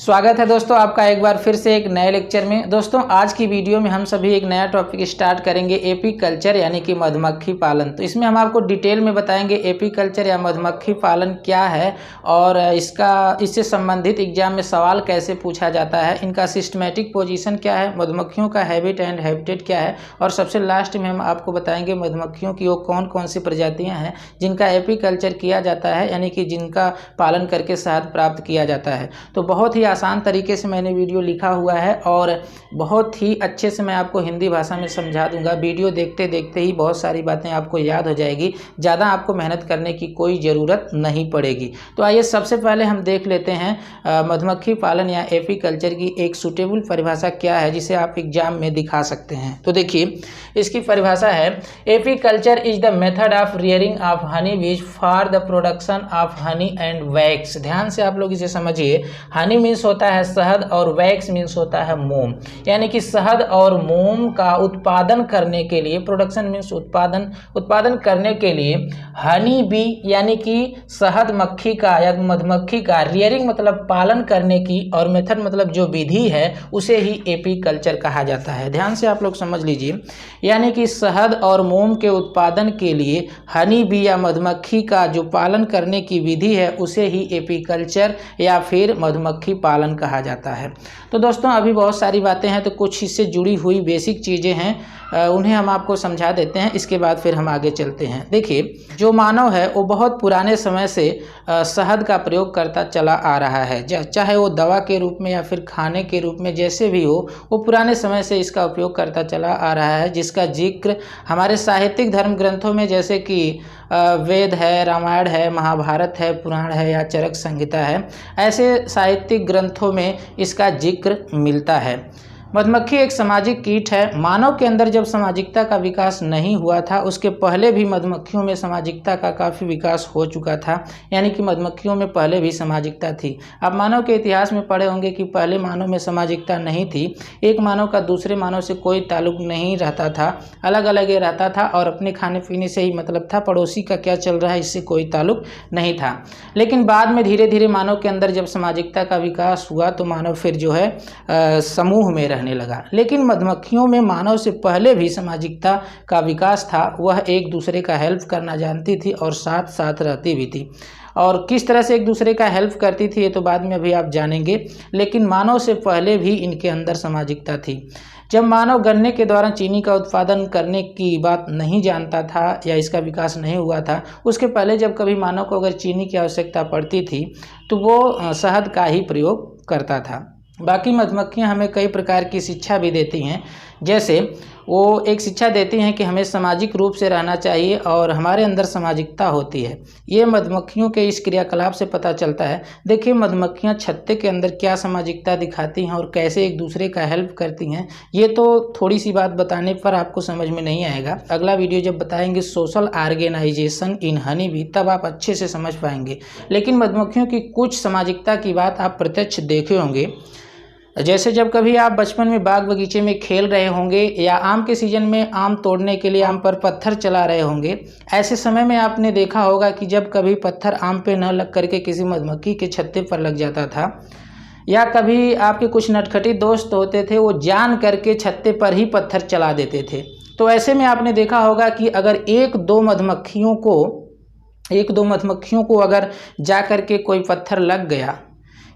स्वागत है दोस्तों आपका एक बार फिर से एक नए लेक्चर में। दोस्तों आज की वीडियो में हम सभी एक नया टॉपिक स्टार्ट करेंगे, एपी कल्चर यानी कि मधुमक्खी पालन। तो इसमें हम आपको डिटेल में बताएंगे एपी कल्चर या मधुमक्खी पालन क्या है और इससे संबंधित एग्जाम में सवाल कैसे पूछा जाता है, इनका सिस्टमेटिक पोजीशन क्या है, मधुमक्खियों का हैबिट एंड हैबिटेट क्या है और सबसे लास्ट में हम आपको बताएंगे मधुमक्खियों की वो कौन कौन सी प्रजातियाँ हैं जिनका एपी कल्चर किया जाता है, यानी कि जिनका पालन करके शहद प्राप्त किया जाता है। तो बहुत ही आसान तरीके से मैंने वीडियो लिखा हुआ है और बहुत ही अच्छे से मैं आपको हिंदी भाषा में समझा दूंगा। वीडियो देखते देखते ही बहुत सारी बातें आपको याद हो जाएगी, ज़्यादा आपको मेहनत करने की कोई ज़रूरत नहीं पड़ेगी। तो आइए सबसे पहले हम देख लेते हैं मधुमक्खी पालन या एपी कल्चर की एक सूटेबल परिभाषा क्या है जिसे आप एग्जाम में दिखा सकते हैं। तो देखिए इसकी परिभाषा है, apiculture is the method of rearing of honey bees for the production of honey and wax. ध्यान से आप लोग इसे समझिए। हनी मीन्स होता है शहद और वैक्स मीन्स होता है मोम, यानी कि शहद और मोम का उत्पादन करने के लिए, प्रोडक्शन मीन्स उत्पादन करने के लिए हनी बी यानी कि शहद मक्खी का या मधुमक्खी का, रियरिंग मतलब पालन करने की और मेथड मतलब जो विधि है उसे ही एपी कल्चर कहा जाता है। ध्यान से आप लोग समझ लीजिए, यानी कि शहद और मोम के उत्पादन के लिए हनी बी या मधुमक्खी का जो पालन करने की विधि है उसे ही एपी कल्चर या फिर मधुमक्खी पालन कहा जाता है। तो दोस्तों अभी बहुत सारी बातें हैं, तो कुछ इससे जुड़ी हुई बेसिक चीज़ें हैं, उन्हें हम आपको समझा देते हैं, इसके बाद फिर हम आगे चलते हैं। देखिए जो मानव है वो बहुत पुराने समय से शहद का प्रयोग करता चला आ रहा है, चाहे वो दवा के रूप में या फिर खाने के रूप में, जैसे भी हो वो पुराने समय से इसका उपयोग करता चला आ रहा है, जिसका जिक्र हमारे साहित्यिक धर्म ग्रंथों में जैसे कि वेद है, रामायण है, महाभारत है, पुराण है या चरक संहिता है, ऐसे साहित्यिक ग्रंथों में इसका जिक्र मिलता है। मधुमक्खी एक सामाजिक कीट है। मानव के अंदर जब सामाजिकता का विकास नहीं हुआ था उसके पहले भी मधुमक्खियों में सामाजिकता का काफ़ी विकास हो चुका था, यानी कि मधुमक्खियों में पहले भी सामाजिकता थी। आप मानव के इतिहास में पढ़े होंगे कि पहले मानव में सामाजिकता नहीं थी, एक मानव का दूसरे मानव से कोई ताल्लुक नहीं रहता था, अलग अलग ही रहता था और अपने खाने पीने से ही मतलब था, पड़ोसी का क्या चल रहा है इससे कोई ताल्लुक नहीं था। लेकिन बाद में धीरे धीरे मानव के अंदर जब सामाजिकता का विकास हुआ तो मानव फिर जो है समूह में रहने लगा। लेकिन मधुमक्खियों में मानव से पहले भी सामाजिकता का विकास था, वह एक दूसरे का हेल्प करना जानती थी और साथ साथ रहती भी थी। और किस तरह से एक दूसरे का हेल्प करती थी ये तो बाद में अभी आप जानेंगे, लेकिन मानव से पहले भी इनके अंदर सामाजिकता थी। जब मानव गन्ने के द्वारा चीनी का उत्पादन करने की बात नहीं जानता था या इसका विकास नहीं हुआ था, उसके पहले जब कभी मानव को अगर चीनी की आवश्यकता पड़ती थी तो वो शहद का ही प्रयोग करता था। बाकी मधुमक्खियाँ हमें कई प्रकार की शिक्षा भी देती हैं, जैसे वो एक शिक्षा देती हैं कि हमें सामाजिक रूप से रहना चाहिए और हमारे अंदर सामाजिकता होती है। ये मधुमक्खियों के इस क्रियाकलाप से पता चलता है। देखिए मधुमक्खियाँ छत्ते के अंदर क्या सामाजिकता दिखाती हैं और कैसे एक दूसरे का हेल्प करती हैं, ये तो थोड़ी सी बात बताने पर आपको समझ में नहीं आएगा। अगला वीडियो जब बताएंगे सोशल ऑर्गेनाइजेशन इन हनी बी, तब आप अच्छे से समझ पाएंगे। लेकिन मधुमक्खियों की कुछ सामाजिकता की बात आप प्रत्यक्ष देखे होंगे, जैसे जब कभी आप बचपन में बाग बगीचे में खेल रहे होंगे या आम के सीजन में आम तोड़ने के लिए आम पर पत्थर चला रहे होंगे, ऐसे समय में आपने देखा होगा कि जब कभी पत्थर आम पे न लग करके किसी मधुमक्खी के छत्ते पर लग जाता था, या कभी आपके कुछ नटखटी दोस्त होते थे वो जान करके छत्ते पर ही पत्थर चला देते थे। तो ऐसे में आपने देखा होगा कि अगर एक दो मधुमक्खियों को अगर जा करके कोई पत्थर लग गया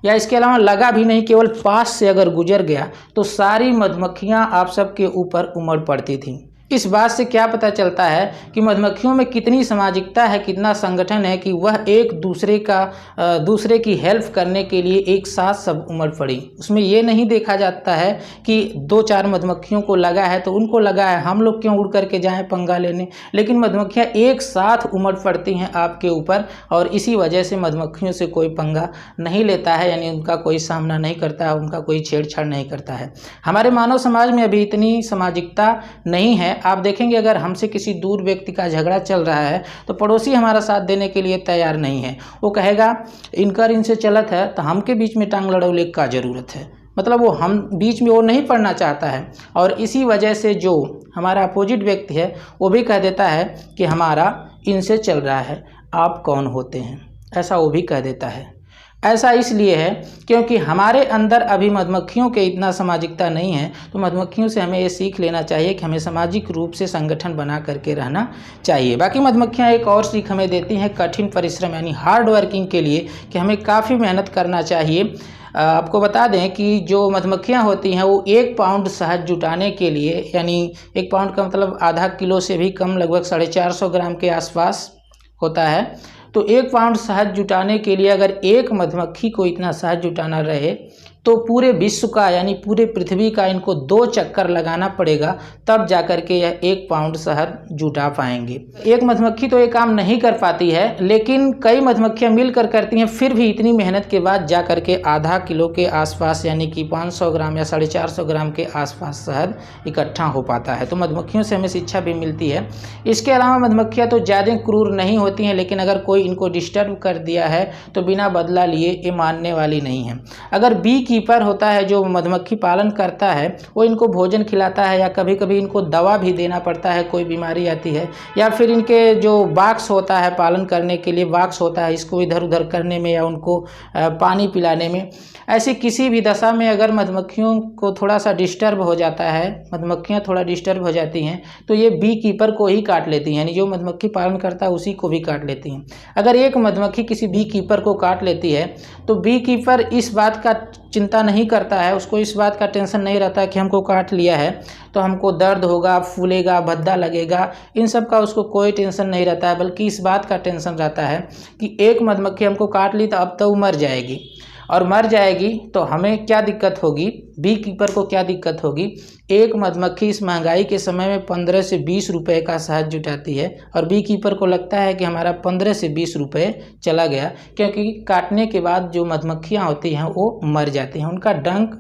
या इसके अलावा लगा भी नहीं, केवल पास से अगर गुजर गया तो सारी मधुमक्खियां आप सबके ऊपर उमड़ पड़ती थीं। इस बात से क्या पता चलता है कि मधुमक्खियों में कितनी सामाजिकता है, कितना संगठन है कि वह एक दूसरे की हेल्प करने के लिए एक साथ सब उमड़ पड़ी। उसमें ये नहीं देखा जाता है कि दो चार मधुमक्खियों को लगा है तो उनको लगा है, हम लोग क्यों उड़ करके जाएं पंगा लेने, लेकिन मधुमक्खियाँ एक साथ उमड़ पड़ती हैं आपके ऊपर और इसी वजह से मधुमक्खियों से कोई पंगा नहीं लेता है, यानी उनका कोई सामना नहीं करता है, उनका कोई छेड़छाड़ नहीं करता है। हमारे मानव समाज में अभी इतनी सामाजिकता नहीं है। आप देखेंगे अगर हमसे किसी दूर व्यक्ति का झगड़ा चल रहा है तो पड़ोसी हमारा साथ देने के लिए तैयार नहीं है। वो कहेगा इनसे चलत है तो हमके बीच में टांग लड़ौले का ज़रूरत है, मतलब वो हम बीच में वो नहीं पड़ना चाहता है। और इसी वजह से जो हमारा अपोजिट व्यक्ति है वो भी कह देता है कि हमारा इनसे चल रहा है, आप कौन होते हैं, ऐसा वो भी कह देता है। ऐसा इसलिए है क्योंकि हमारे अंदर अभी मधुमक्खियों के इतना सामाजिकता नहीं है। तो मधुमक्खियों से हमें ये सीख लेना चाहिए कि हमें सामाजिक रूप से संगठन बना करके रहना चाहिए। बाकी मधुमक्खियाँ एक और सीख हमें देती हैं कठिन परिश्रम यानी हार्ड वर्किंग के लिए, कि हमें काफ़ी मेहनत करना चाहिए। आपको बता दें कि जो मधुमक्खियाँ होती हैं वो 1 पाउंड शहद जुटाने के लिए, यानी 1 पाउंड का मतलब आधा किलो से भी कम, लगभग 450 ग्राम के आसपास होता है। तो 1 पाउंड शहद जुटाने के लिए अगर एक मधुमक्खी को इतना शहद जुटाना रहे तो पूरे विश्व का यानी पूरे पृथ्वी का इनको 2 चक्कर लगाना पड़ेगा, तब जाकर के यह 1 पाउंड शहद जुटा पाएंगे। एक मधुमक्खी तो ये काम नहीं कर पाती है, लेकिन कई मधुमक्खियां मिलकर करती हैं, फिर भी इतनी मेहनत के बाद जा कर के आधा किलो के आसपास यानी कि 500 ग्राम या 450 ग्राम के आसपास शहद इकट्ठा हो पाता है। तो मधुमक्खियों से हमें शिक्षा भी मिलती है। इसके अलावा मधुमक्खियाँ तो ज़्यादा क्रूर नहीं होती हैं, लेकिन अगर कोई इनको डिस्टर्ब कर दिया है तो बिना बदला लिए ये मानने वाली नहीं है। अगर बी कीपर होता है जो मधुमक्खी पालन करता है, वो इनको भोजन खिलाता है या कभी कभी इनको दवा भी देना पड़ता है, कोई बीमारी आती है, या फिर इनके जो बॉक्स होता है पालन करने के लिए बॉक्स होता है, इसको इधर उधर करने में या उनको पानी पिलाने में, ऐसी किसी भी दशा में अगर मधुमक्खियों को थोड़ा सा डिस्टर्ब हो जाता है, मधुमक्खियाँ थोड़ा डिस्टर्ब हो जाती हैं, तो ये बी कीपर को ही काट लेती हैं, यानी जो मधुमक्खी पालन करता है उसी को भी काट लेती हैं। अगर एक मधुमक्खी किसी बी कीपर को काट लेती है तो बी कीपर इस बात का चिंता नहीं करता है, उसको इस बात का टेंशन नहीं रहता है कि हमको काट लिया है तो हमको दर्द होगा, फूलेगा, भद्दा लगेगा, इन सब का उसको कोई टेंशन नहीं रहता है, बल्कि इस बात का टेंशन रहता है कि एक मधुमक्खी हमको काट ली तो अब तो मर जाएगी, और मर जाएगी तो हमें क्या दिक्कत होगी, बी कीपर को क्या दिक्कत होगी। एक मधुमक्खी इस महंगाई के समय में 15 से 20 रुपए का शहद जुटाती है और बी कीपर को लगता है कि हमारा 15 से 20 रुपए चला गया, क्योंकि काटने के बाद जो मधुमक्खियाँ होती हैं वो मर जाती हैं। उनका डंक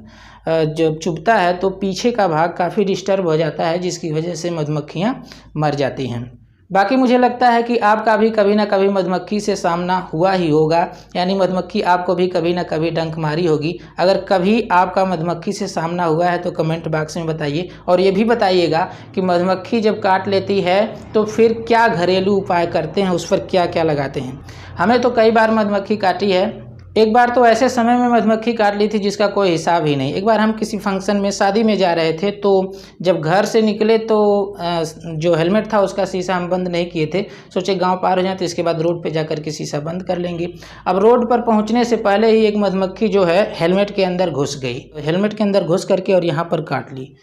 जब चुभता है तो पीछे का भाग काफ़ी डिस्टर्ब हो जाता है, जिसकी वजह से मधुमक्खियाँ मर जाती हैं। बाकी मुझे लगता है कि आपका भी कभी ना कभी मधुमक्खी से सामना हुआ ही होगा, यानी मधुमक्खी आपको भी कभी ना कभी डंक मारी होगी। अगर कभी आपका मधुमक्खी से सामना हुआ है तो कमेंट बॉक्स में बताइए, और ये भी बताइएगा कि मधुमक्खी जब काट लेती है तो फिर क्या घरेलू उपाय करते हैं, उस पर क्या क्या लगाते हैं। हमें तो कई बार मधुमक्खी काटी है। एक बार तो ऐसे समय में मधुमक्खी काट ली थी जिसका कोई हिसाब ही नहीं। एक बार हम किसी फंक्शन में, शादी में जा रहे थे, तो जब घर से निकले तो जो हेलमेट था उसका शीशा हम बंद नहीं किए थे, सोचे गांव पार हो जाए तो इसके बाद रोड पे जाकर के शीशा बंद कर लेंगे। अब रोड पर पहुंचने से पहले ही एक मधुमक्खी जो है हेलमेट के अंदर घुस गई, हेलमेट के अंदर घुस करके और यहाँ पर काट ली।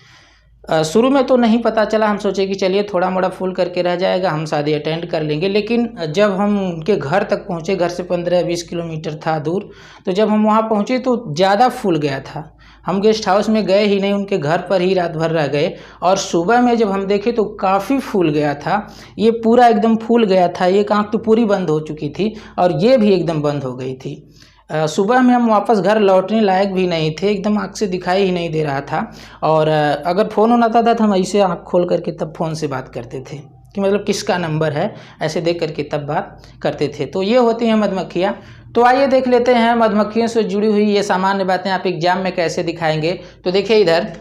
शुरू में तो नहीं पता चला, हम सोचे कि चलिए थोड़ा मोड़ा फूल करके रह जाएगा, हम शादी अटेंड कर लेंगे। लेकिन जब हम उनके घर तक पहुँचे, घर से 15-20 किलोमीटर था दूर, तो जब हम वहाँ पहुँचे तो ज़्यादा फूल गया था। हम गेस्ट हाउस में गए ही नहीं, उनके घर पर ही रात भर रह गए, और सुबह में जब हम देखे तो काफ़ी फूल गया था। ये पूरा एकदम फूल गया था, एक आँख तो पूरी बंद हो चुकी थी और ये भी एकदम बंद हो गई थी। सुबह में हम वापस घर लौटने लायक भी नहीं थे, एकदम आँख से दिखाई ही नहीं दे रहा था। और अगर फ़ोन होना था तो हम ऐसे आँख खोल करके तब फ़ोन से बात करते थे कि मतलब किसका नंबर है, ऐसे देख करके तब बात करते थे। तो ये होती हैं मधुमक्खियाँ। तो आइए देख लेते हैं मधुमक्खियों से जुड़ी हुई ये सामान्य बातें आप एग्जाम में कैसे दिखाएंगे। तो देखिए इधर,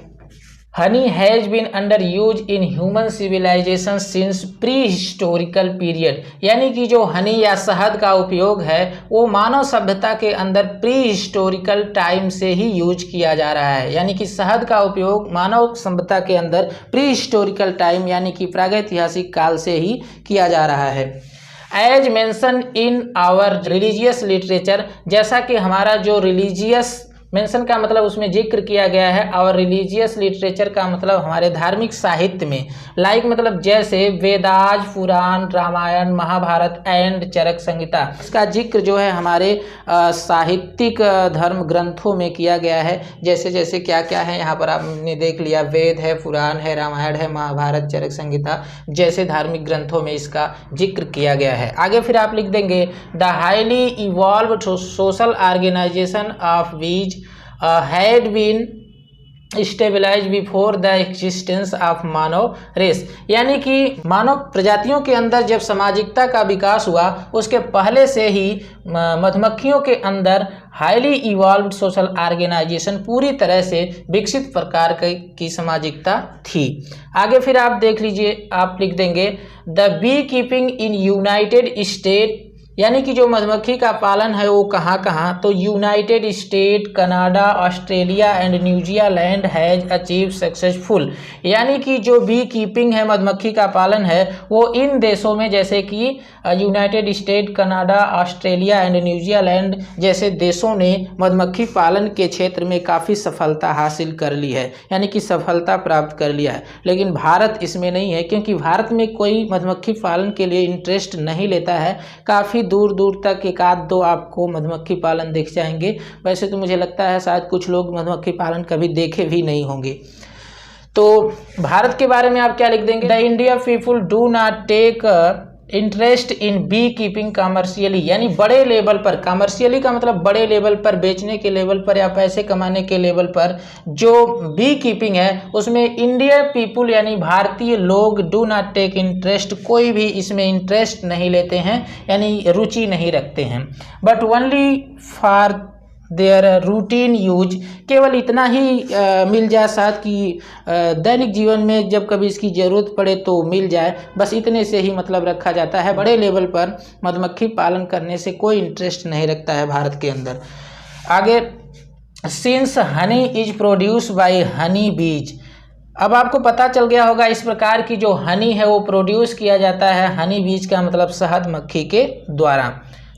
honey has been under use in human civilization since pre historical period, यानी कि जो हनी या शहद का उपयोग है वो मानव सभ्यता के अंदर प्री हिस्टोरिकल टाइम से ही यूज किया जा रहा है। यानी कि शहद का उपयोग मानव सभ्यता के अंदर प्री हिस्टोरिकल टाइम यानी कि प्रागैतिहासिक काल से ही किया जा रहा है। As mention in our religious literature, जैसा कि हमारा जो रिलीजियस, मेंशन का मतलब उसमें जिक्र किया गया है, और रिलीजियस लिटरेचर का मतलब हमारे धार्मिक साहित्य में, लाइक मतलब जैसे वेदाज, पुराण, रामायण, महाभारत एंड चरक संहिता, इसका जिक्र जो है हमारे साहित्यिक धर्म ग्रंथों में किया गया है। जैसे जैसे क्या क्या है यहाँ पर आपने देख लिया, वेद है, पुराण है, रामायण है, महाभारत, चरक संहिता जैसे धार्मिक ग्रंथों में इसका जिक्र किया गया है। आगे फिर आप लिख देंगे, the highly evolved social organization of bees had been stabilize before the existence of मानव रेस, यानी कि मानव प्रजातियों के अंदर जब सामाजिकता का विकास हुआ उसके पहले से ही मधुमक्खियों के अंदर हाईली इवॉल्व्ड सोशल ऑर्गेनाइजेशन, पूरी तरह से विकसित प्रकार की सामाजिकता थी। आगे फिर आप देख लीजिए, आप लिख देंगे, the bee keeping in United State यानी कि जो मधुमक्खी का पालन है वो कहाँ कहाँ, तो United state, Canada, Australia and New Zealand has achieve successful. यानी कि जो बी कीपिंग है, मधुमक्खी का पालन है, वो इन देशों में जैसे कि United state, Canada, Australia and New Zealand जैसे देशों ने मधुमक्खी पालन के क्षेत्र में काफ़ी सफलता हासिल कर ली है, यानी कि सफलता प्राप्त कर लिया है। लेकिन भारत इसमें नहीं है, क्योंकि भारत में कोई मधुमक्खी पालन के लिए इंटरेस्ट नहीं लेता है। काफ़ी दूर दूर तक एक आध दो आपको मधुमक्खी पालन दिख जाएंगे। वैसे तो मुझे लगता है शायद कुछ लोग मधुमक्खी पालन कभी देखे भी नहीं होंगे। तो भारत के बारे में आप क्या लिख देंगे, the India people do not take interest in bee keeping commercially, यानी बड़े लेवल पर, कमर्शियली का मतलब बड़े लेवल पर, बेचने के लेवल पर या पैसे कमाने के लेवल पर जो बी कीपिंग है उसमें इंडिया पीपुल यानी भारतीय लोग डू नॉट टेक इंटरेस्ट, कोई भी इसमें इंटरेस्ट नहीं लेते हैं, यानी रुचि नहीं रखते हैं। But only for their routine use, केवल इतना ही मिल जाए साथ कि दैनिक जीवन में जब कभी इसकी ज़रूरत पड़े तो मिल जाए, बस इतने से ही मतलब रखा जाता है। बड़े लेवल पर मधुमक्खी पालन करने से कोई इंटरेस्ट नहीं रखता है भारत के अंदर। आगे, since honey is produce by Honey बीज, अब आपको पता चल गया होगा इस प्रकार की जो हनी है वो प्रोड्यूस किया जाता है हनी बीज का मतलब शहद मक्खी के द्वारा।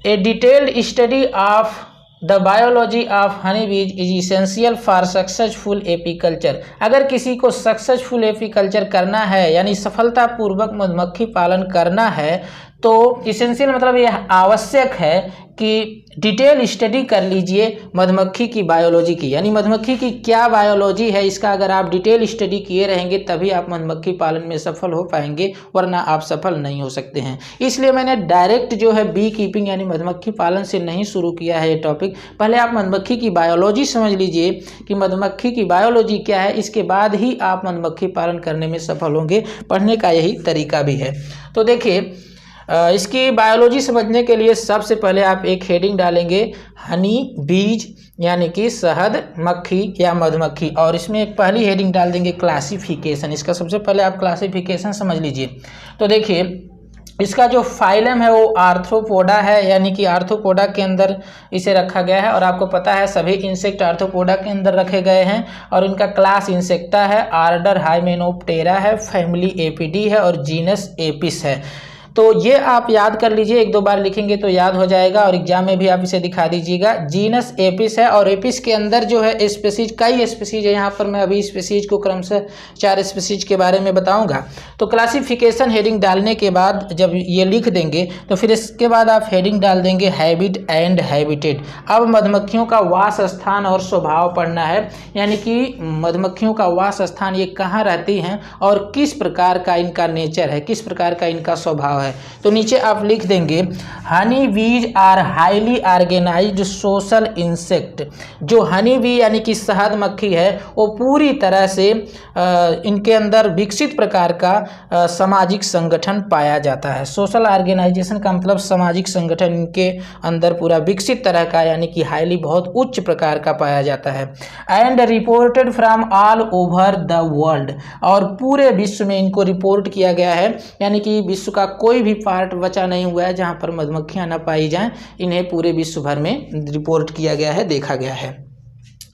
A detailed study of the biology of honey bees is essential for successful apiculture. अगर किसी को सक्सेसफुल एपीकल्चर करना है यानी सफलतापूर्वक मधुमक्खी पालन करना है तो इसेंशियल मतलब यह आवश्यक है कि डिटेल स्टडी कर लीजिए मधुमक्खी की बायोलॉजी की, यानी मधुमक्खी की क्या बायोलॉजी है इसका अगर आप डिटेल स्टडी किए रहेंगे तभी आप मधुमक्खी पालन में सफल हो पाएंगे, वरना आप सफल नहीं हो सकते हैं। इसलिए मैंने डायरेक्ट जो है बी कीपिंग यानी मधुमक्खी पालन से नहीं शुरू किया है ये टॉपिक। पहले आप मधुमक्खी की बायोलॉजी समझ लीजिए कि मधुमक्खी की बायोलॉजी क्या है, इसके बाद ही आप मधुमक्खी पालन करने में सफल होंगे। पढ़ने का यही तरीका भी है। तो देखिए, इसकी बायोलॉजी समझने के लिए सबसे पहले आप एक हेडिंग डालेंगे हनी बीज यानी कि शहद मक्खी या मधुमक्खी, और इसमें एक पहली हेडिंग डाल देंगे क्लासिफिकेशन। इसका सबसे पहले आप क्लासिफिकेशन समझ लीजिए। तो देखिए, इसका जो फाइलम है वो आर्थ्रोपोडा है, यानी कि आर्थ्रोपोडा के अंदर इसे रखा गया है। और आपको पता है सभी इंसेक्ट आर्थ्रोपोडा के अंदर रखे गए हैं। और इनका क्लास इंसेक्टा है, आर्डर हाइमेनोप्टेरा है, फैमिली एपिडी है और जीनस एपिस है। तो ये आप याद कर लीजिए, एक दो बार लिखेंगे तो याद हो जाएगा और एग्जाम में भी आप इसे दिखा दीजिएगा। जीनस एपिस है और एपिस के अंदर जो है स्पीसीज, कई स्पीसीज है। यहाँ पर मैं अभी स्पीसीज को क्रमशः 4 स्पीसीज के बारे में बताऊंगा। तो क्लासिफिकेशन हेडिंग डालने के बाद जब ये लिख देंगे तो फिर इसके बाद आप हेडिंग डाल देंगे हैबिट एंड हैबिटेट। अब मधुमक्खियों का वास स्थान और स्वभाव पढ़ना है, यानी कि मधुमक्खियों का वास स्थान ये कहाँ रहती हैं और किस प्रकार का इनका नेचर है, किस प्रकार का इनका स्वभाव है। तो नीचे आप लिख देंगे honey bees are highly organized social insect. जो हनी बी यानी कि शहद मक्खी है वो पूरी तरह से इनके अंदर विकसित प्रकार का सामाजिक संगठन पाया जाता है। सोशल ऑर्गेनाइजेशन का मतलब सामाजिक संगठन इनके अंदर पूरा विकसित तरह का, यानी कि हाईली बहुत उच्च प्रकार का पाया जाता है। And reported from all over the world, और पूरे विश्व में इनको रिपोर्ट किया गया है, यानी कि विश्व का कोई भी पार्ट बचा नहीं हुआ है जहां पर मधुमक्खियां न पाई जाएं। इन्हें पूरे विश्व भर में रिपोर्ट किया गया है, देखा गया है।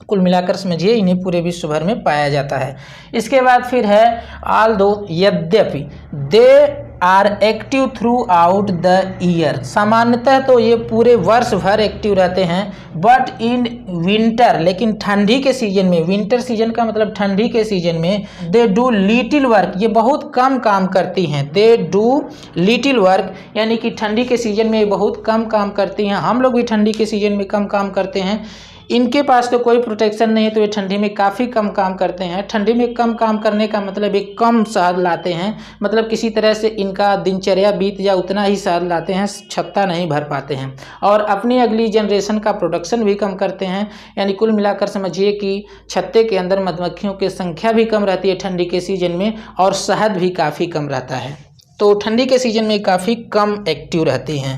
कुल मिलाकर समझिए इन्हें पूरे विश्व भर में पाया जाता है। इसके बाद फिर है ऑल दो, यद्यपि they are active throughout the year. सामान्यतः तो ये पूरे वर्ष भर एक्टिव रहते हैं, बट इन विंटर, लेकिन ठंडी के सीजन में, विंटर सीजन का मतलब ठंडी के सीजन में, दे डू लिटिल वर्क, ये बहुत कम काम करती हैं। दे डू लिटिल वर्क यानी कि ठंडी के सीजन में बहुत कम काम करती हैं। हम लोग भी ठंडी के सीजन में कम काम करते हैं। इनके पास तो कोई प्रोटेक्शन नहीं है तो ये ठंडी में काफ़ी कम काम करते हैं। ठंडी में कम काम करने का मतलब एक कम शहद लाते हैं, मतलब किसी तरह से इनका दिनचर्या बीत जाए उतना ही शहद लाते हैं, छत्ता नहीं भर पाते हैं। और अपनी अगली जनरेशन का प्रोडक्शन भी कम करते हैं, यानी कुल मिलाकर समझिए कि छत्ते के अंदर मधुमक्खियों की संख्या भी कम रहती है ठंडी के सीजन में, और शहद भी काफ़ी कम रहता है। तो ठंडी के सीजन में काफ़ी कम एक्टिव रहती हैं।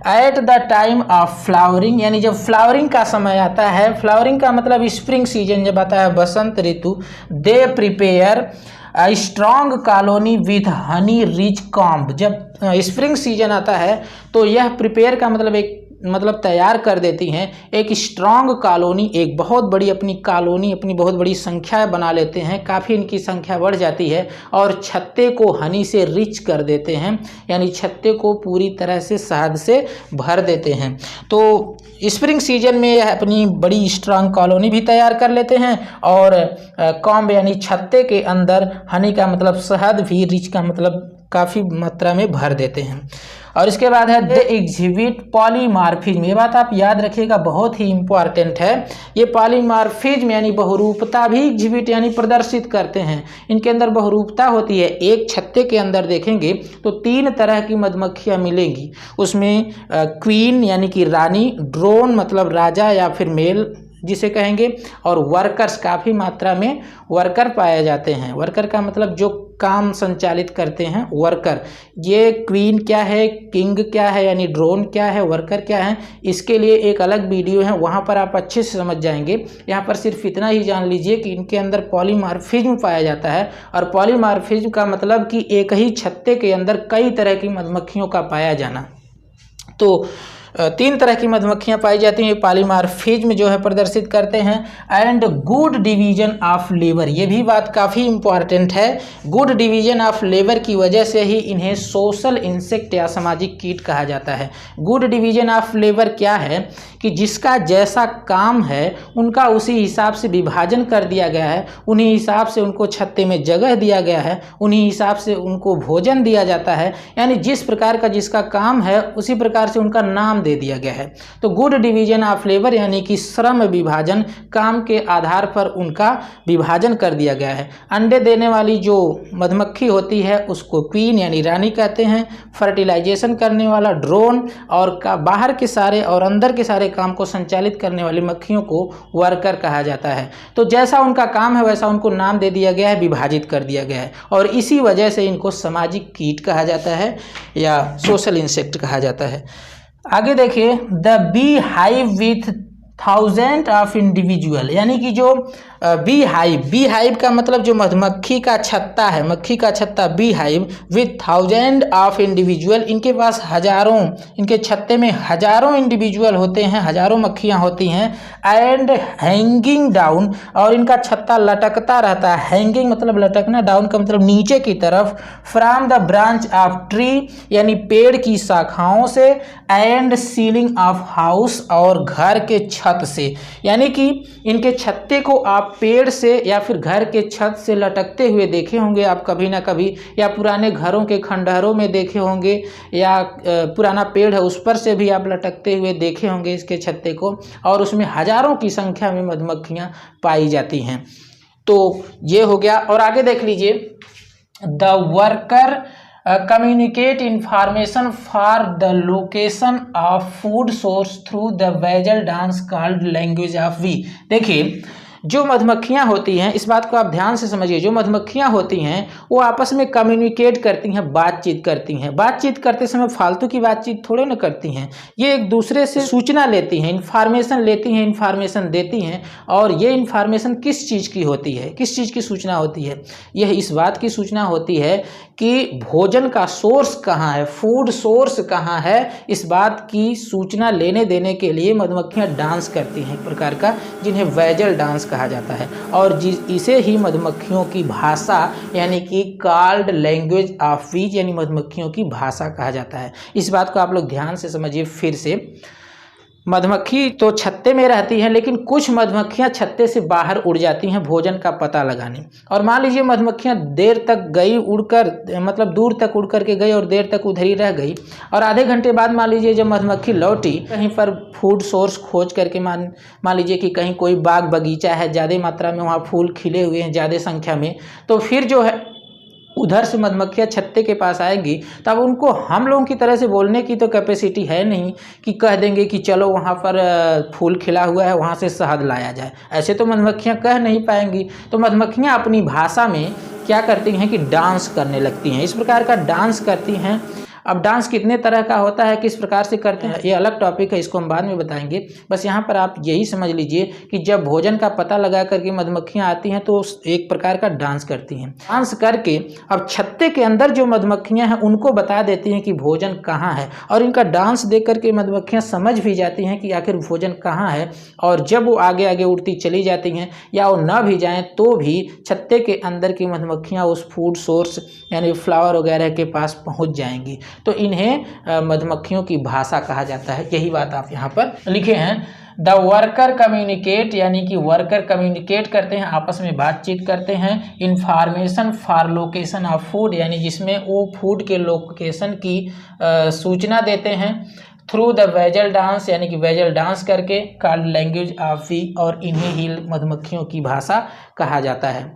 At the time of flowering, यानी जब फ्लावरिंग का समय आता है, फ्लावरिंग का मतलब स्प्रिंग सीजन जब आता है, बसंत ऋतु, they prepare strong colony with honey rich comb. जब स्प्रिंग सीजन आता है तो यह प्रिपेयर का मतलब तैयार कर देती हैं एक स्ट्रॉन्ग कॉलोनी, एक बहुत बड़ी अपनी कॉलोनी, अपनी बहुत बड़ी संख्या बना लेते हैं, काफ़ी इनकी संख्या बढ़ जाती है और छत्ते को हनी से रिच कर देते हैं, यानी छत्ते को पूरी तरह से शहद से भर देते हैं। तो स्प्रिंग सीजन में यह अपनी बड़ी स्ट्रॉन्ग कॉलोनी भी तैयार कर लेते हैं और कॉम्ब यानी छत्ते के अंदर हनी का मतलब शहद भी, रिच का मतलब काफ़ी मात्रा में भर देते हैं। और इसके बाद है दे एग्जिबिट पॉलीमार्फिज्म। ये बात आप याद रखिएगा, बहुत ही इंपॉर्टेंट है। ये पॉलीमार्फिज्म यानी बहुरूपता भी एग्जिबिट यानी प्रदर्शित करते हैं। इनके अंदर बहुरूपता होती है। एक छत्ते के अंदर देखेंगे तो 3 तरह की मधुमक्खियाँ मिलेंगी। उसमें क्वीन यानी कि रानी, ड्रोन मतलब राजा या फिर मेल जिसे कहेंगे, और वर्कर्स, काफ़ी मात्रा में वर्कर पाए जाते हैं। वर्कर का मतलब जो काम संचालित करते हैं, वर्कर। ये क्वीन क्या है, किंग क्या है, यानी ड्रोन क्या है, वर्कर क्या है, इसके लिए एक अलग वीडियो है, वहाँ पर आप अच्छे से समझ जाएंगे। यहाँ पर सिर्फ इतना ही जान लीजिए कि इनके अंदर पॉलीमार्फिज्म पाया जाता है। और पॉलीमार्फिज्म का मतलब कि एक ही छत्ते के अंदर कई तरह की मधुमक्खियों का पाया जाना। तो 3 तरह की मधुमक्खियां पाई जाती हैं, पॉलीमार्फिज्म जो है प्रदर्शित करते हैं। And good division of labour, ये भी बात काफ़ी इंपॉर्टेंट है। गुड डिवीजन ऑफ लेबर की वजह से ही इन्हें सोशल इंसेक्ट या सामाजिक कीट कहा जाता है। गुड डिवीजन ऑफ लेबर क्या है कि जिसका जैसा काम है उनका उसी हिसाब से विभाजन कर दिया गया है, उन्हीं हिसाब से उनको छत्ते में जगह दिया गया है, उन्हीं हिसाब से उनको भोजन दिया जाता है, यानी जिस प्रकार का जिसका काम है उसी प्रकार से उनका नाम दे दिया गया है। तो गुड डिवीजन ऑफ लेबर यानी कि श्रम विभाजन, काम के आधार पर उनका विभाजन कर दिया गया है। अंडे देने वाली जो मधुमक्खी होती है उसको क्वीन यानी रानी कहते हैं। फर्टिलाइजेशन करने वाला ड्रोन, और बाहर के सारे और अंदर के सारे काम को संचालित करने वाली मक्खियों को वर्कर कहा जाता है। तो जैसा उनका काम है वैसा उनको नाम दे दिया गया है, विभाजित कर दिया गया है, और इसी वजह से इनको सामाजिक कीट कहा जाता है या सोशल इंसेक्ट कहा जाता है। आगे देखिए, the bee hive with 1000 of individual, यानी कि जो बी हाइव का मतलब जो मधुमक्खी का छत्ता है, मक्खी का छत्ता, bee hive with 1000 of individual, इनके पास हजारों, इनके छत्ते में हजारों इंडिविजुअल होते हैं, हजारों मक्खियां होती हैं। एंड हैंगिंग डाउन, और इनका छत्ता लटकता रहता है। हैंगिंग मतलब लटकना, डाउन का मतलब नीचे की तरफ। From the branch of tree यानी पेड़ की शाखाओं से। एंड सीलिंग ऑफ हाउस, और घर के छत से, यानी कि इनके छत्ते को आप पेड़ से या फिर घर के छत से लटकते हुए देखे होंगे आप कभी ना कभी, या पुराने घरों के खंडहरों में देखे होंगे, या पुराना पेड़ है उस पर से भी आप लटकते हुए देखे होंगे इसके छत्ते को, और उसमें हजारों की संख्या में मधुमक्खियां पाई जाती हैं। तो ये हो गया। और आगे देख लीजिए, the worker communicate information for the location of food source through the visual dance called language of we। देखिए, जो मधुमक्खियाँ होती हैं, इस बात को आप ध्यान से समझिए, जो मधुमक्खियाँ होती हैं वो आपस में कम्युनिकेट करती हैं, बातचीत करती हैं। बातचीत करते समय फालतू की बातचीत थोड़े ना करती हैं, ये एक दूसरे से सूचना लेती हैं, इन्फॉर्मेशन लेती हैं, इन्फॉर्मेशन देती हैं। और ये इन्फॉर्मेशन किस चीज़ की होती है, किस चीज़ की सूचना होती है? यह इस बात की सूचना होती है कि भोजन का सोर्स कहाँ है, फूड सोर्स कहाँ है, इस बात की सूचना लेने देने के लिए मधुमक्खियाँ डांस करती हैं, एक प्रकार का, जिन्हें वेजल डांस कहा जाता है। और इसे ही मधुमक्खियों की भाषा यानी कि कॉल्ड लैंग्वेज ऑफ वीज यानी मधुमक्खियों की भाषा कहा जाता है। इस बात को आप लोग ध्यान से समझिए फिर से। मधुमक्खी तो छत्ते में रहती है, लेकिन कुछ मधुमक्खियां छत्ते से बाहर उड़ जाती हैं भोजन का पता लगाने। और मान लीजिए मधुमक्खियां देर तक गई उड़कर, मतलब दूर तक उड़ कर के गई और देर तक उधर ही रह गई, और आधे घंटे बाद मान लीजिए जब मधुमक्खी लौटी कहीं पर फूड सोर्स खोज करके, मान लीजिए कि कहीं कोई बाग बगीचा है, ज़्यादा मात्रा में वहाँ फूल खिले हुए हैं ज़्यादा संख्या में, तो फिर जो है उधर से मधुमक्खियाँ छत्ते के पास आएंगी, तब उनको हम लोगों की तरह से बोलने की तो कैपेसिटी है नहीं कि कह देंगे कि चलो वहाँ पर फूल खिला हुआ है वहाँ से शहद लाया जाए, ऐसे तो मधुमक्खियाँ कह नहीं पाएंगी। तो मधुमक्खियाँ अपनी भाषा में क्या करती हैं कि डांस करने लगती हैं, इस प्रकार का डांस करती हैं। अब डांस कितने तरह का होता है, किस प्रकार से करते हैं, ये अलग टॉपिक है, इसको हम बाद में बताएंगे। बस यहाँ पर आप यही समझ लीजिए कि जब भोजन का पता लगा करके मधुमक्खियाँ आती हैं तो एक प्रकार का डांस करती हैं। डांस करके अब छत्ते के अंदर जो मधुमक्खियाँ हैं उनको बता देती हैं कि भोजन कहाँ है, और इनका डांस देख करके मधुमक्खियाँ समझ भी जाती हैं कि आखिर भोजन कहाँ है। और जब वो आगे आगे उड़ती चली जाती हैं या वो न भी जाएं तो भी छत्ते के अंदर की मधुमक्खियाँ उस फूड सोर्स यानी फ्लावर वगैरह के पास पहुंच जाएंगी। तो इन्हें मधुमक्खियों की भाषा कहा जाता है। यही बात आप यहाँ पर लिखे हैं। द वर्कर कम्युनिकेट, यानी कि वर्कर कम्युनिकेट करते हैं, आपस में बातचीत करते हैं। Information for location of food, यानी जिसमें वो फूड के लोकेशन की सूचना देते हैं। थ्रू द वेजल डांस, यानी कि वेजल डांस करके। कॉल्ड लैंग्वेज ऑफ वी, और इन्हें ही मधुमक्खियों की भाषा कहा जाता है।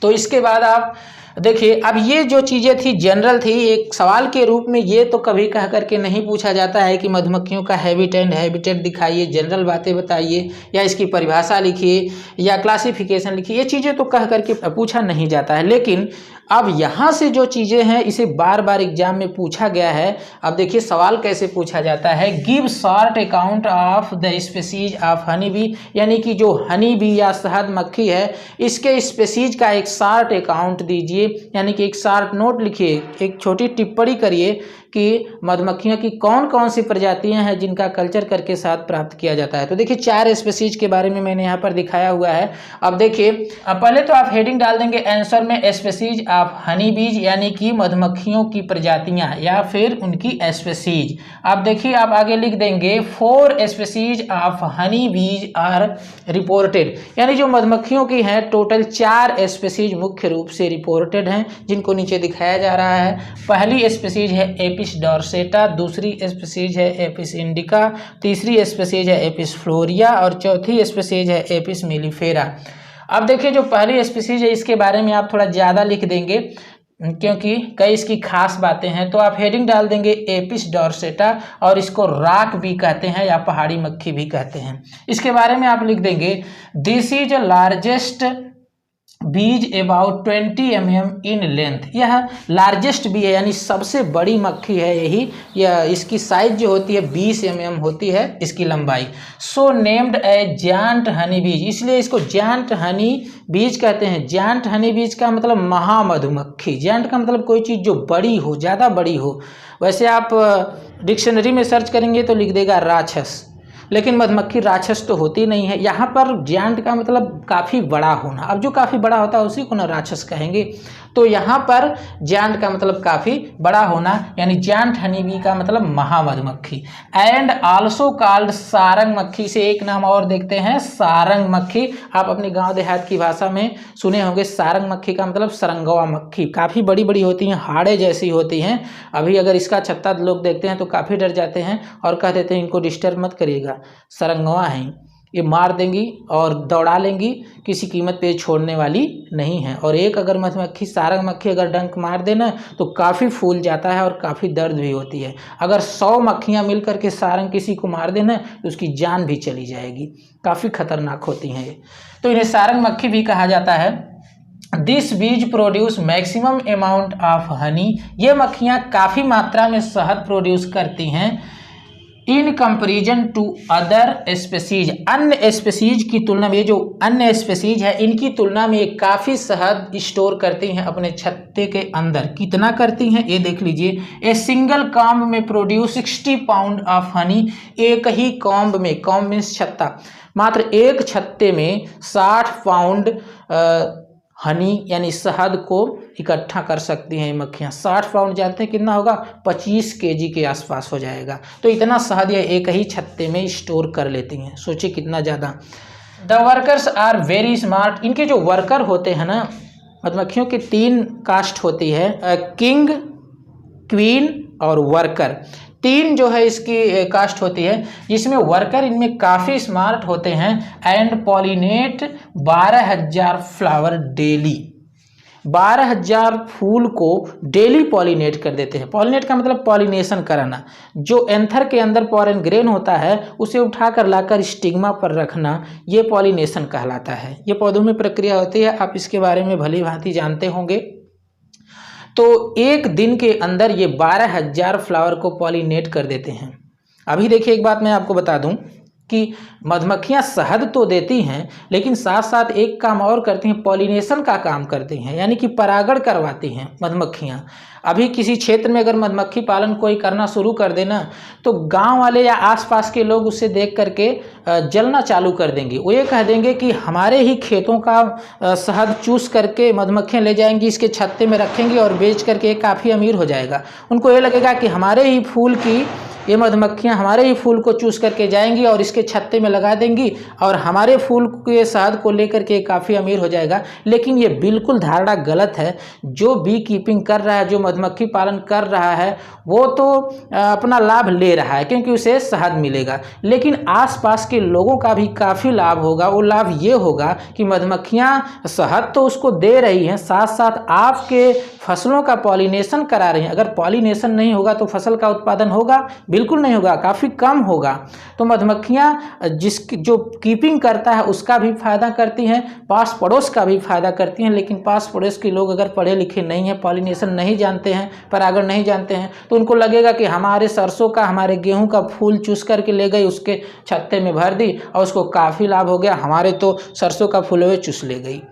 तो इसके बाद आप देखिए, अब ये जो चीज़ें थी जनरल थी, एक सवाल के रूप में ये तो कभी कह करके नहीं पूछा जाता है कि मधुमक्खियों का हैबिटेट दिखाइए, जनरल बातें बताइए, या इसकी परिभाषा लिखिए, या क्लासिफिकेशन लिखिए। ये चीज़ें तो कह करके पूछा नहीं जाता है। लेकिन अब यहाँ से जो चीज़ें हैं इसे बार बार एग्जाम में पूछा गया है। अब देखिए सवाल कैसे पूछा जाता है। Give short account of the species of honey bee, यानी कि जो हनी बी या शहद मक्खी है इसके स्पीसीज का एक शॉर्ट अकाउंट दीजिए, यानी कि एक शॉर्ट नोट लिखिए, एक छोटी टिप्पणी करिए कि मधुमक्खियों की कौन कौन सी प्रजातियां हैं जिनका कल्चर करके साथ प्राप्त किया जाता है। तो देखिए 4 स्पीसीज के बारे में मैंने यहाँ पर दिखाया हुआ है। अब देखिए, अब पहले तो आप हेडिंग डाल देंगे आंसर में स्पीसीज ऑफ हनी बीज, यानी कि मधुमक्खियों की प्रजातियां या फिर उनकी स्पीसीज। अब देखिए आप आगे लिख देंगे 4 species of honey bees are reported, यानी जो मधुमक्खियों की हैं टोटल 4 स्पीसीज मुख्य रूप से रिपोर्टेड हैं, जिनको नीचे दिखाया जा रहा है। पहली स्पीसीज है एपिस डॉर्सेटा, दूसरी स्पीसीज है एपिस इंडिका, तीसरी स्पीसीज है एपिस फ्लोरिया, और चौथी स्पीसीज है एपिस मेलिफेरा। अब देखिए जो पहली स्पीसीज है इसके बारे में आप थोड़ा ज़्यादा लिख देंगे क्योंकि कई इसकी खास बातें हैं। तो आप हेडिंग डाल देंगे एपिस डॉर्सेटा, और इसको राक भी कहते हैं या पहाड़ी मक्खी भी कहते हैं। इसके बारे में आप लिख देंगे दिस इज लार्जेस्ट बीज अबाउट 20 mm इन लेंथ, यह लार्जेस्ट भी है यानी सबसे बड़ी मक्खी है यही, यह इसकी साइज जो होती है 20 mm होती है इसकी लंबाई। सो नेम्ड ए जायंट हनी बीज, इसलिए इसको जायंट हनी बीज कहते हैं। जायंट हनी बीज का मतलब महामधुमक्खी, जायंट का मतलब कोई चीज़ जो बड़ी हो, ज़्यादा बड़ी हो। वैसे आप डिक्शनरी में सर्च करेंगे तो लिख देगा राक्षस, लेकिन मधुमक्खी राक्षस तो होती नहीं है। यहाँ पर जायंट का मतलब काफ़ी बड़ा होना, अब जो काफ़ी बड़ा होता है उसी को ना राक्षस कहेंगे। तो यहाँ पर जायंट का मतलब काफ़ी बड़ा होना, यानी जायंट हनी बी का मतलब महामधुमक्खी। एंड आल्सो कॉल्ड सारंग मक्खी, से एक नाम और देखते हैं सारंग मक्खी। आप अपने गांव देहात की भाषा में सुने होंगे, सारंग मक्खी का मतलब सरंगवा मक्खी, काफ़ी बड़ी बड़ी होती हैं, हाड़े जैसी होती हैं। अभी अगर इसका छत्ता लोग देखते हैं तो काफ़ी डर जाते हैं और कह देते हैं इनको डिस्टर्ब मत करिएगा, सरंगवा हैं, ये मार देंगी और दौड़ा लेंगी, किसी कीमत पे छोड़ने वाली नहीं है। और एक अगर मधुमक्खी सारंग मक्खी अगर डंक मार देना तो काफ़ी फूल जाता है और काफ़ी दर्द भी होती है। अगर 100 मक्खियाँ मिल करके सारंग किसी को मार देना तो उसकी जान भी चली जाएगी, काफ़ी खतरनाक होती हैं ये। तो इन्हें सारंग मक्खी भी कहा जाता है। This bees produce maximum amount of honey, ये मक्खियाँ काफ़ी मात्रा में शहद प्रोड्यूस करती हैं। In comparison to other species, अन्य स्पीसीज की तुलना में, ये जो अन्य स्पीसीज है इनकी तुलना में ये काफ़ी शहद स्टोर करती हैं अपने छत्ते के अंदर। कितना करती हैं ये देख लीजिए। ए सिंगल कॉम्ब में प्रोड्यूस 60 पाउंड ऑफ हनी, एक ही कॉम्ब में, कॉम्ब मीन्स छत्ता, मात्र एक छत्ते में 60 पाउंड हनी यानी शहद को इकट्ठा कर सकती हैं मक्खियाँ। 60 पाउंड जानते हैं कितना होगा, 25 kg के आसपास हो जाएगा। तो इतना शहद ये एक ही छत्ते में स्टोर कर लेती हैं, सोचिए कितना ज़्यादा। The workers are very smart, इनके जो वर्कर होते हैं ना, मधुमक्खियों की 3 कास्ट होती है, किंग, क्वीन और वर्कर। 3 जो है इसकी कास्ट होती है, जिसमें वर्कर इनमें काफ़ी स्मार्ट होते हैं। एंड पॉलिनेट 12,000 फ्लावर डेली, 12,000 फूल को डेली पॉलिनेट कर देते हैं। पॉलिनेट का मतलब पॉलिनेशन कराना, जो एंथर के अंदर पॉलन ग्रेन होता है उसे उठाकर लाकर स्टिग्मा पर रखना, ये पॉलिनेशन कहलाता है। ये पौधों में प्रक्रिया होती है, आप इसके बारे में भली भांति जानते होंगे। तो एक दिन के अंदर ये 12,000 फ्लावर को पॉलिनेट कर देते हैं। अभी देखिए, एक बात मैं आपको बता दूं कि मधुमक्खियां शहद तो देती हैं, लेकिन साथ साथ एक काम और करती हैं, पॉलिनेशन का काम करती हैं, यानी कि परागण करवाती हैं मधुमक्खियां। अभी किसी क्षेत्र में अगर मधुमक्खी पालन कोई करना शुरू कर देना, तो गांव वाले या आसपास के लोग उससे देख करके जलना चालू कर देंगे। वो ये कह देंगे कि हमारे ही खेतों का शहद चूस करके मधुमक्खियां ले जाएंगी, इसके छत्ते में रखेंगी और बेच करके काफ़ी अमीर हो जाएगा। उनको ये लगेगा कि हमारे ही फूल की ये मधुमक्खियां हमारे ही फूल को चूस करके जाएंगी और इसके छत्ते में लगा देंगी और हमारे फूल के शहद को लेकर के काफ़ी अमीर हो जाएगा। लेकिन ये बिल्कुल धारणा गलत है। जो बी कीपिंग कर रहा है, जो मधुमक्खी पालन कर रहा है, वो तो अपना लाभ ले रहा है क्योंकि उसे शहद मिलेगा, लेकिन आसपास के लोगों का भी काफ़ी लाभ होगा। वो लाभ ये होगा कि मधुमक्खियाँ शहद तो उसको दे रही हैं, साथ साथ आपके फसलों का पॉलिनेशन करा रही हैं। अगर पॉलिनेशन नहीं होगा तो फसल का उत्पादन होगा? बिल्कुल नहीं होगा, काफ़ी कम होगा। तो मधुमक्खियाँ जो कीपिंग करता है उसका भी फायदा करती हैं, पास पड़ोस का भी फायदा करती हैं। लेकिन पास पड़ोस के लोग अगर पढ़े लिखे नहीं हैं, पॉलिनेशन नहीं जानते हैं, परागण नहीं जानते हैं, तो उनको लगेगा कि हमारे सरसों का, हमारे गेहूं का फूल चूस करके ले गई, उसके छत्ते में भर दी और उसको काफ़ी लाभ हो गया, हमारे तो सरसों का फूल हुए चूस ले गई।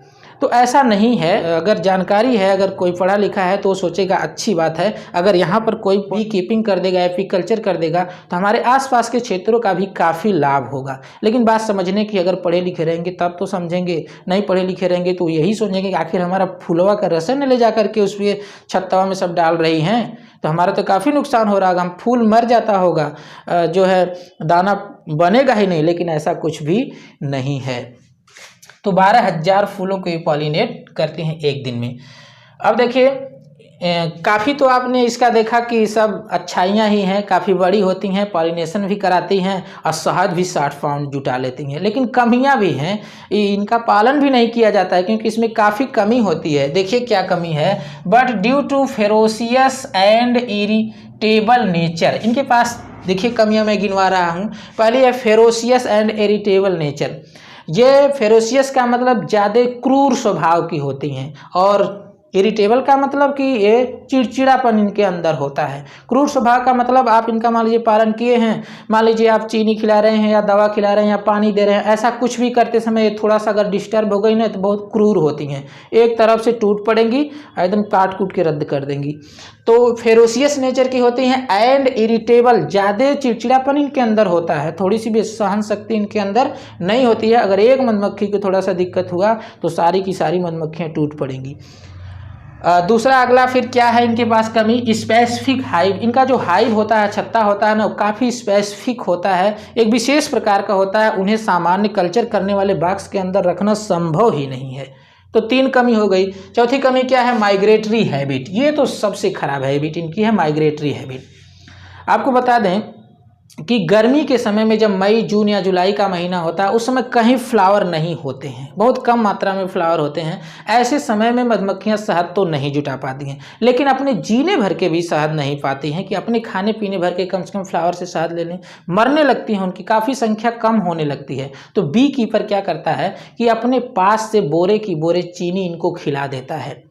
तो ऐसा नहीं है। अगर जानकारी है, अगर कोई पढ़ा लिखा है तो वो सोचेगा अच्छी बात है। अगर यहाँ पर कोई बी कीपिंग कर देगा, एपीकल्चर कर देगा, तो हमारे आसपास के क्षेत्रों का भी काफ़ी लाभ होगा। लेकिन बात समझने की, अगर पढ़े लिखे रहेंगे तब तो समझेंगे, नहीं पढ़े लिखे रहेंगे तो यही सोचेंगे कि आखिर हमारा फूलवा का रसन ले जा करके उसमें छत्तवा में सब डाल रही हैं, तो हमारा तो काफ़ी नुकसान हो रहा होगा, हम फूल मर जाता होगा, जो है दाना बनेगा ही नहीं। लेकिन ऐसा कुछ भी नहीं है। तो 12,000 फूलों को ये पॉलिनेट करते हैं एक दिन में। अब देखिए, काफ़ी तो आपने इसका देखा कि सब अच्छाइयाँ ही हैं, काफ़ी बड़ी होती हैं, पॉलिनेशन भी कराती हैं और शहद भी 60 पाउंड जुटा लेती हैं। लेकिन कमियां भी हैं, इनका पालन भी नहीं किया जाता है क्योंकि इसमें काफ़ी कमी होती है। देखिए क्या कमी है, but due to ferocious and irritable nature, इनके पास देखिए कमियाँ मैं गिनवा रहा हूँ। पहले है फेरोसियस एंड इरिटेबल नेचर। ये फेरोसियस का मतलब ज़्यादा क्रूर स्वभाव की होती हैं और इरिटेबल का मतलब कि ये चिड़चिड़ापन इनके अंदर होता है। क्रूर स्वभाव का मतलब आप इनका मान लीजिए पालन किए हैं, मान लीजिए आप चीनी खिला रहे हैं या दवा खिला रहे हैं या पानी दे रहे हैं, ऐसा कुछ भी करते समय थोड़ा सा अगर डिस्टर्ब हो गई ना तो बहुत क्रूर होती हैं, एक तरफ से टूट पड़ेंगी, एकदम काट कूट के रद्द कर देंगी। तो फेरोसियस नेचर की होती हैं एंड इरिटेबल, ज़्यादा चिड़चिड़ापन इनके अंदर होता है, थोड़ी सी भी सहन शक्ति इनके अंदर नहीं होती है। अगर एक मधुमक्खी को थोड़ा सा दिक्कत हुआ तो सारी की सारी मधुमक्खियाँ टूट पड़ेंगी। दूसरा अगला फिर क्या है इनके पास कमी, स्पेसिफिक हाइव। इनका जो हाइव होता है, छत्ता होता है ना, वो काफ़ी स्पेसिफिक होता है, एक विशेष प्रकार का होता है। उन्हें सामान्य कल्चर करने वाले बॉक्स के अंदर रखना संभव ही नहीं है। तो 3 कमी हो गई। चौथी कमी क्या है, माइग्रेटरी हैबिट। ये तो सबसे खराब हैबिट इनकी है, माइग्रेटरी हैबिट। आपको बता दें कि गर्मी के समय में जब मई, जून या जुलाई का महीना होता है, उस समय कहीं फ्लावर नहीं होते हैं, बहुत कम मात्रा में फ्लावर होते हैं। ऐसे समय में मधुमक्खियां शहद तो नहीं जुटा पाती हैं, लेकिन अपने जीने भर के भी शहद नहीं पाती हैं कि अपने खाने पीने भर के कम से कम फ्लावर से शहद ले लें। मरने लगती हैं, उनकी काफ़ी संख्या कम होने लगती है। तो बी कीपर क्या करता है कि अपने पास से बोरे की बोरे चीनी इनको खिला देता है।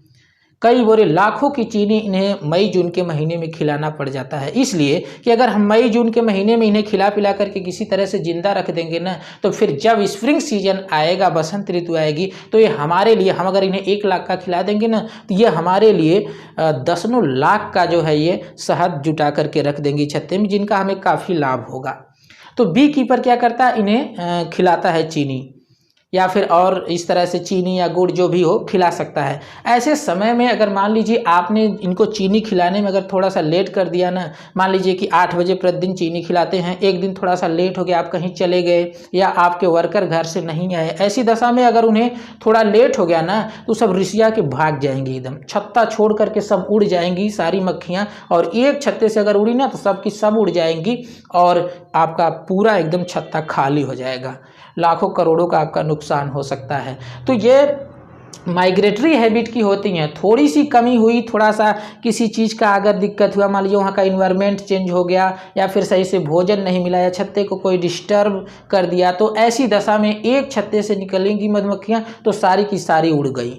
कई बोरे, लाखों की चीनी इन्हें मई जून के महीने में खिलाना पड़ जाता है, इसलिए कि अगर हम मई जून के महीने में इन्हें खिला पिला करके किसी तरह से जिंदा रख देंगे ना, तो फिर जब स्प्रिंग सीजन आएगा, बसंत ऋतु आएगी, तो ये हमारे लिए, हम अगर इन्हें 1 लाख का खिला देंगे ना, तो ये हमारे लिए दसनों लाख का जो है ये शहद जुटा करके रख देंगी छत्ते में, जिनका हमें काफ़ी लाभ होगा। तो बी कीपर क्या करता है, इन्हें खिलाता है चीनी या फिर और इस तरह से चीनी या गुड़ जो भी हो खिला सकता है। ऐसे समय में अगर मान लीजिए आपने इनको चीनी खिलाने में अगर थोड़ा सा लेट कर दिया ना, मान लीजिए कि 8 बजे प्रतिदिन चीनी खिलाते हैं, एक दिन थोड़ा सा लेट हो गया, आप कहीं चले गए या आपके वर्कर घर से नहीं आए, ऐसी दशा में अगर उन्हें थोड़ा लेट हो गया ना, तो सब रिसिया के भाग जाएंगी, एकदम छत्ता छोड़ करके सब उड़ जाएंगी सारी मक्खियाँ, और एक छत्ते से अगर उड़ी ना तो सब की सब उड़ जाएंगी और आपका पूरा एकदम छत्ता खाली हो जाएगा, लाखों करोड़ों का आपका नुकसान हो सकता है। तो ये माइग्रेटरी हैबिट की होती हैं। थोड़ी सी कमी हुई, थोड़ा सा किसी चीज़ का अगर दिक्कत हुआ, मान लीजिए वहाँ का इन्वायरमेंट चेंज हो गया या फिर सही से भोजन नहीं मिला या छत्ते को कोई डिस्टर्ब कर दिया, तो ऐसी दशा में एक छत्ते से निकलेंगी मधुमक्खियाँ तो सारी की सारी उड़ गई,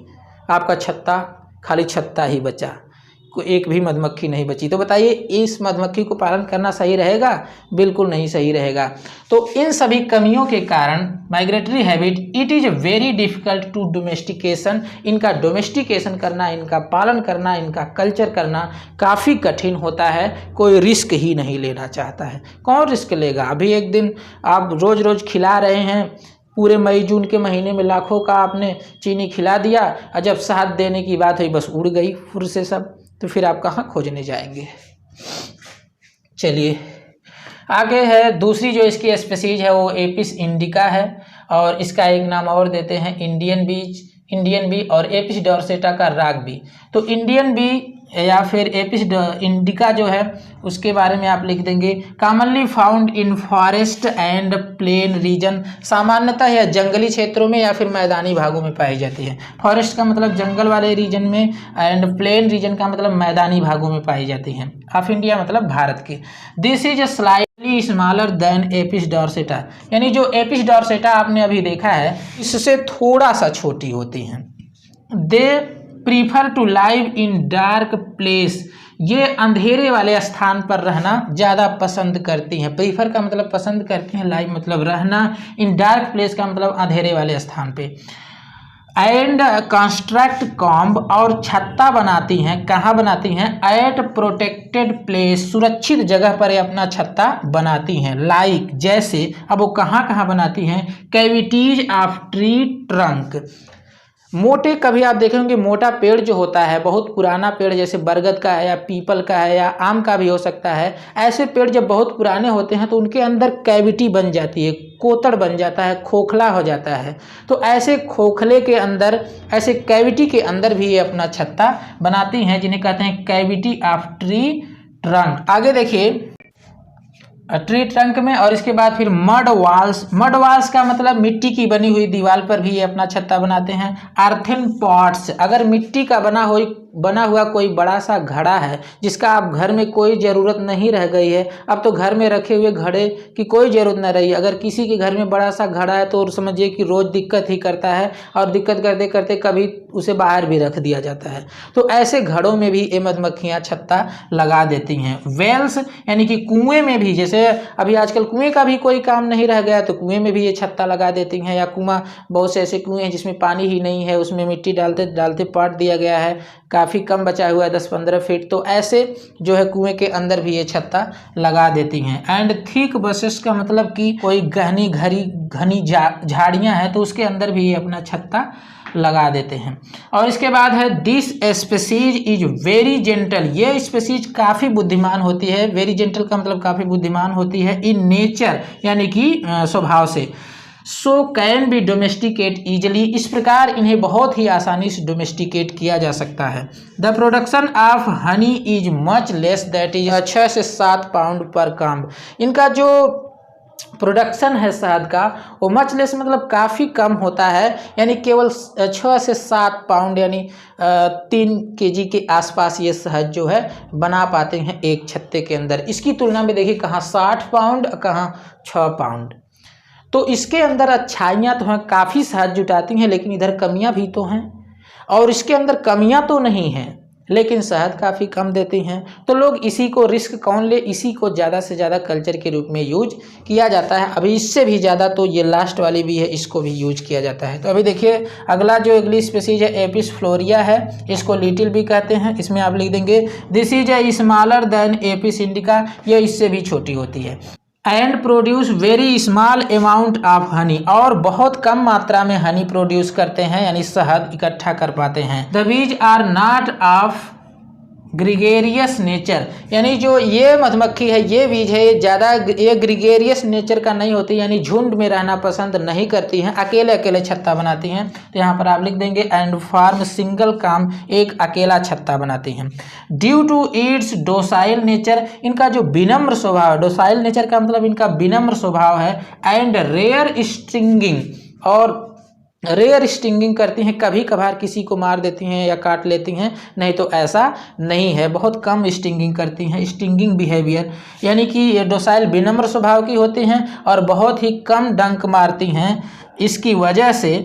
आपका छत्ता खाली छत्ता ही बचा, एक भी मधुमक्खी नहीं बची। तो बताइए इस मधुमक्खी को पालन करना सही रहेगा? बिल्कुल नहीं सही रहेगा। तो इन सभी कमियों के कारण migratory habit it is very difficult to domestication, इनका डोमेस्टिकेशन करना, इनका पालन करना, इनका कल्चर करना काफ़ी कठिन होता है। कोई रिस्क ही नहीं लेना चाहता है। कौन रिस्क लेगा? अभी एक दिन आप रोज़ रोज़ खिला रहे हैं, पूरे मई जून के महीने में लाखों का आपने चीनी खिला दिया और जब शहद देने की बात हुई बस उड़ गई फुर से सब, तो फिर आप कहाँ खोजने जाएंगे? चलिए आगे है दूसरी जो इसकी स्पीसीज है वो एपिस इंडिका है, और इसका एक नाम और देते हैं इंडियन बी और एपिस डॉर्सेटा का राग बी। तो इंडियन बी या फिर एपिस इंडिका जो है उसके बारे में आप लिख देंगे commonly found in forest and plain region, सामान्यतः या जंगली क्षेत्रों में या फिर मैदानी भागों में पाई जाती है। फॉरेस्ट का मतलब जंगल वाले रीजन में एंड प्लेन रीजन का मतलब मैदानी भागों में पाई जाती हैं। ऑफ इंडिया मतलब भारत के। This is slightly smaller than Apis dorsata, यानी जो एपिस डॉर्सेटा आपने अभी देखा है इससे थोड़ा सा छोटी होती हैं। They prefer to live in dark place, ये अंधेरे वाले स्थान पर रहना ज़्यादा पसंद करती हैं। प्रीफर का मतलब पसंद करती हैं, लाइव मतलब रहना, इन डार्क प्लेस का मतलब अंधेरे वाले स्थान पे। एंड कंस्ट्रक्ट कॉम्ब, और छत्ता बनाती हैं। कहाँ बनाती हैं? एट प्रोटेक्टेड प्लेस, सुरक्षित जगह पर ये अपना छत्ता बनाती हैं। लाइक जैसे, अब वो कहाँ कहाँ बनाती हैं? कैविटीज ऑफ ट्री ट्रंक, मोटे, कभी आप देखे होंगे मोटा पेड़ जो होता है, बहुत पुराना पेड़ जैसे बरगद का है या पीपल का है या आम का भी हो सकता है, ऐसे पेड़ जब बहुत पुराने होते हैं तो उनके अंदर कैविटी बन जाती है, कोतड़ बन जाता है, खोखला हो जाता है। तो ऐसे खोखले के अंदर, ऐसे कैविटी के अंदर भी ये अपना छत्ता बनाती हैं, जिन्हें कहते हैं कैविटी ऑफ ट्री ट्रंक। आगे देखिए ट्री ट्रंक में, और इसके बाद फिर मड वाल्स का मतलब मिट्टी की बनी हुई दीवार पर भी ये अपना छत्ता बनाते हैं। अर्थन पॉट्स, अगर मिट्टी का बना हुआ कोई बड़ा सा घड़ा है जिसका आप घर में कोई ज़रूरत नहीं रह गई है, अब तो घर में रखे हुए घड़े की कोई ज़रूरत न रही। अगर किसी के घर में बड़ा सा घड़ा है तो समझिए कि रोज़ दिक्कत ही करता है, और दिक्कत करते करते कभी उसे बाहर भी रख दिया जाता है। तो ऐसे घड़ों में भी ये मधुमक्खियाँ छत्ता लगा देती हैं। वेल्स यानी कि कुएँ में भी, जैसे अभी आजकल कुएँ का भी कोई काम नहीं रह गया तो कुएँ में भी ये छत्ता लगा देती हैं। या कुआं, बहुत से ऐसे कुएँ हैं जिसमें पानी ही नहीं है, उसमें मिट्टी डालते डालते पाट दिया गया है, काफ़ी कम बचा हुआ है 10-15 फीट, तो ऐसे जो है कुएं के अंदर भी ये छत्ता लगा देती हैं। एंड थिक बसेस का मतलब कि कोई घनी झाड़ियाँ हैं तो उसके अंदर भी ये अपना छत्ता लगा देते हैं। और इसके बाद है this species is very gentle, ये स्पीसीज काफ़ी बुद्धिमान होती है। वेरी जेंटल का मतलब काफ़ी बुद्धिमान होती है इन नेचर, यानी कि स्वभाव से। So can be domesticate easily, इस प्रकार इन्हें बहुत ही आसानी से डोमेस्टिकेट किया जा सकता है। The production of honey is much less, that is 6 से 7 पाउंड पर कॉम्ब। इनका जो प्रोडक्शन है शहद का वो मच लेस मतलब काफ़ी कम होता है, यानी केवल 6 से 7 पाउंड यानी 3 kg के आसपास ये शहद जो है बना पाते हैं एक छत्ते के अंदर। इसकी तुलना में देखिए कहाँ 60 पाउंड, कहाँ 6 पाउंड। तो इसके अंदर अच्छाइयाँ तो हैं, काफ़ी शहद जुटाती हैं, लेकिन इधर कमियाँ भी तो हैं। और इसके अंदर कमियाँ तो नहीं हैं लेकिन शहद काफ़ी कम देती हैं। तो लोग इसी को, रिस्क कौन ले, इसी को ज़्यादा से ज़्यादा कल्चर के रूप में यूज किया जाता है। अभी इससे भी ज़्यादा तो ये लास्ट वाली भी है, इसको भी यूज किया जाता है। तो अभी देखिए अगली स्पीसीज है एपिस फ्लोरिया है, इसको लिटिल भी कहते हैं। इसमें आप लिख देंगे this is a smaller than Apis indica, ये इससे भी छोटी होती है। And produce very small amount of Honey, और बहुत कम मात्रा में हनी प्रोड्यूस करते हैं, यानी शहद इकट्ठा कर पाते हैं। The bees are not of gregarious nature, यानी जो ये मधुमक्खी है, ये बीज है, ये ज़्यादा ये ग्रिगेरियस नेचर का नहीं होती, यानी झुंड में रहना पसंद नहीं करती हैं, अकेले अकेले छत्ता बनाती हैं। तो यहाँ पर आप लिख देंगे एंड फार्म सिंगल काम, एक अकेला छत्ता बनाती हैं। Due to its docile nature, इनका जो विनम्र स्वभाव है, डोसाइल नेचर का मतलब इनका विनम्र स्वभाव है। एंड रेयर स्टिंगिंग, और रेयर स्टिंगिंग करती हैं, कभी कभार किसी को मार देती हैं या काट लेती हैं, नहीं तो ऐसा नहीं है, बहुत कम स्टिंगिंग करती हैं। स्टिंगिंग बिहेवियर यानी कि ये डोसाइल विनम्र स्वभाव की होती हैं और बहुत ही कम डंक मारती हैं। इसकी वजह से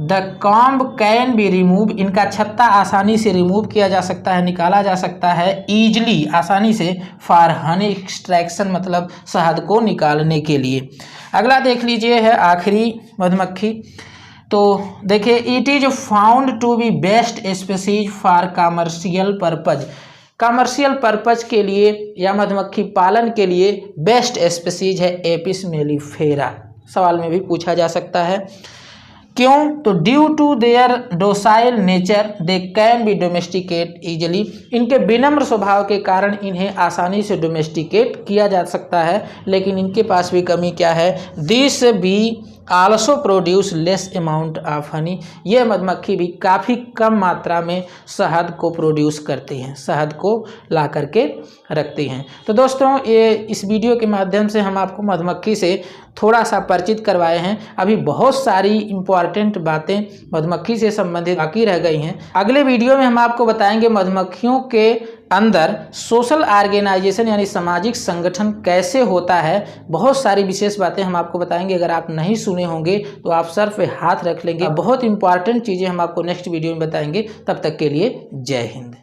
the comb can be remove, इनका छत्ता आसानी से रिमूव किया जा सकता है, निकाला जा सकता है ईजली, आसानी से, फॉर हनी एक्सट्रैक्शन, मतलब शहद को निकालने के लिए। अगला देख लीजिए है आखिरी मधुमक्खी। तो देखिए, it is found to be best species for commercial purpose, commercial purpose के लिए या मधुमक्खी पालन के लिए बेस्ट स्पीसीज है एपिस मेलिफेरा। सवाल में भी पूछा जा सकता है। क्यों? तो due to their docile nature they can be domesticate easily, इनके विनम्र स्वभाव के कारण इन्हें आसानी से डोमेस्टिकेट किया जा सकता है। लेकिन इनके पास भी कमी क्या है? This be also produce less amount of honey, ये मधुमक्खी भी काफ़ी कम मात्रा में शहद को प्रोड्यूस करती हैं, शहद को ला करके रखती हैं। तो दोस्तों, ये इस वीडियो के माध्यम से हम आपको मधुमक्खी से थोड़ा सा परिचित करवाए हैं। अभी बहुत सारी इम्पॉर्टेंट बातें मधुमक्खी से संबंधित बाकी रह गई हैं। अगले वीडियो में हम आपको बताएंगे मधुमक्खियों के अंदर सोशल ऑर्गेनाइजेशन यानी सामाजिक संगठन कैसे होता है। बहुत सारी विशेष बातें हम आपको बताएंगे। अगर आप नहीं सुने होंगे तो आप सर पे हाथ रख लेंगे। बहुत इंपॉर्टेंट चीज़ें हम आपको नेक्स्ट वीडियो में बताएंगे। तब तक के लिए जय हिंद।